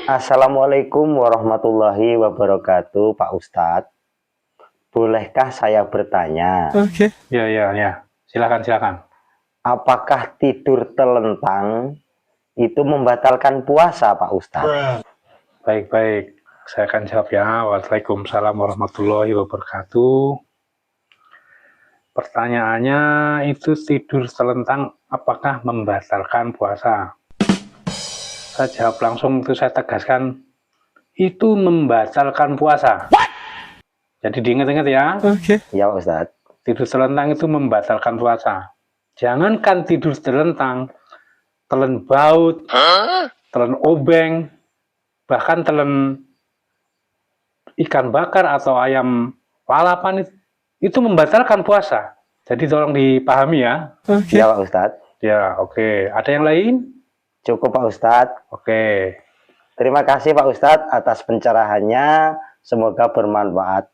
Assalamualaikum warahmatullahi wabarakatuh, Pak Ustadz. Bolehkah saya bertanya? Oke. Ya. Silakan. Apakah tidur telentang itu membatalkan puasa, Pak Ustadz? Baik. Saya akan jawab ya. Waalaikumsalam warahmatullahi wabarakatuh. Pertanyaannya itu tidur telentang apakah membatalkan puasa? Saya jawab langsung, itu saya tegaskan, itu membatalkan puasa. Jadi diingat-ingat ya. Oke. Ya, Pak Ustadz. Tidur telentang itu membatalkan puasa. Jangankan tidur telentang, telen baut, telen obeng, bahkan telen ikan bakar atau ayam lalapan itu membatalkan puasa. Jadi tolong dipahami ya. Ya, Pak Ustadz. Ya, oke. Ada yang lain? Cukup, Pak Ustadz. Oke. Terima kasih, Pak Ustadz, atas pencerahannya. Semoga bermanfaat.